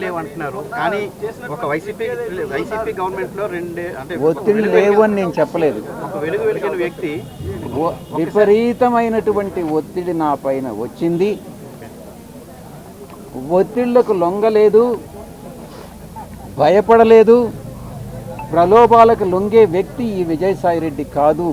లేవంటున్నారు. కానీ ఒక వైసీపీ గవర్నమెంట్లో అంటే ఒత్తిడి లేవని నేను చెప్పలేదు. ఒక వెలిగిన వ్యక్తి విపరీతమైనటువంటి ఒత్తిడి నా పైన వచ్చింది. ఒత్తిళ్లకు లొంగలేదు, భయపడలేదు. ప్రలోభాలకు లొంగే వ్యక్తి ఈ విజయసాయిరెడ్డి కాదు,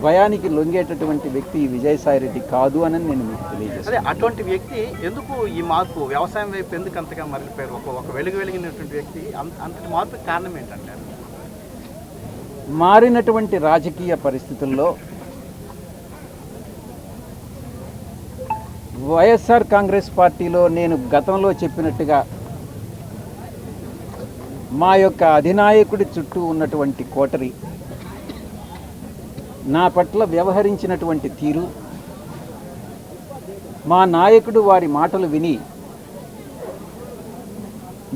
భయానికి లొంగేటటువంటి వ్యక్తి ఈ విజయసాయిరెడ్డి కాదు అని నేను మీకు తెలియజేస్తాను. అటువంటి వ్యక్తి ఎందుకు ఈ మార్పు వ్యవసాయం వైపు ఎందుకు అంతగా మరలిపోయారు? ఒక వెలిగినటువంటి వ్యక్తి అంతటి మార్పుకి కారణం ఏంటంటారు? మారినటువంటి రాజకీయ పరిస్థితుల్లో వైఎస్ఆర్ కాంగ్రెస్ పార్టీలో నేను గతంలో చెప్పినట్టుగా మా యొక్క అధినాయకుడి చుట్టూ ఉన్నటువంటి కోటరి నా పట్ల వ్యవహరించినటువంటి తీరు, మా నాయకుడు వారి మాటలు విని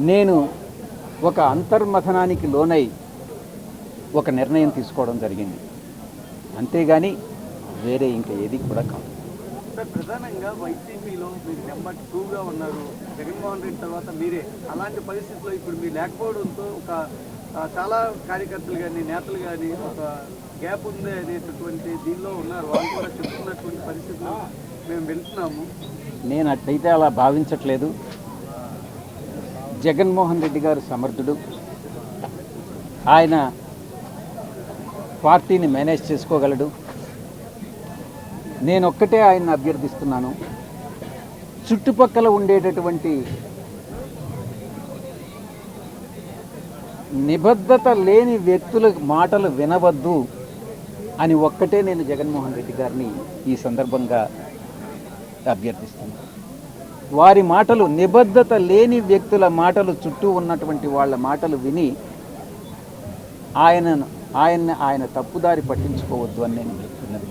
నేను ఒక అంతర్మథనానికి లోనై ఒక నిర్ణయం తీసుకోవడం జరిగింది. అంతేగాని వేరే ఇంకా ఏది కూడా కాదు. సార్, ప్రధానంగా వైసీపీలో మీరు నెంబర్ 2గా ఉన్నారు. జగన్మోహన్ రెడ్డి తర్వాత మీరే. అలాంటి పరిస్థితుల్లో ఇప్పుడు మీరు లేకపోవడంతో ఒక చాలా కార్యకర్తలు కానీ నేతలు కానీ ఒక గ్యాప్ ఉంది అనేటటువంటి దీనిలో ఉన్నారు. వాళ్ళు కూడా చెప్తున్నటువంటి పరిస్థితుల్లో మేము వెళ్తున్నాము. నేను అట్లయితే అలా భావించట్లేదు. జగన్మోహన్ రెడ్డి గారు సమర్థుడు. ఆయన పార్టీని మేనేజ్ చేసుకోగలడు. నేను ఒక్కటే ఆయన్ని అభ్యర్థిస్తున్నాను, చుట్టుపక్కల ఉండేటటువంటి నిబద్ధత లేని వ్యక్తుల మాటలు వినవద్దు అని ఒక్కటే నేను జగన్మోహన్ రెడ్డి గారిని ఈ సందర్భంగా అభ్యర్థిస్తున్నాను. వారి మాటలు, నిబద్ధత లేని వ్యక్తుల మాటలు, చుట్టూ ఉన్నటువంటి వాళ్ళ మాటలు విని ఆయన తప్పుదారి పట్టించుకోవద్దు అని నేను చెప్తున్నది.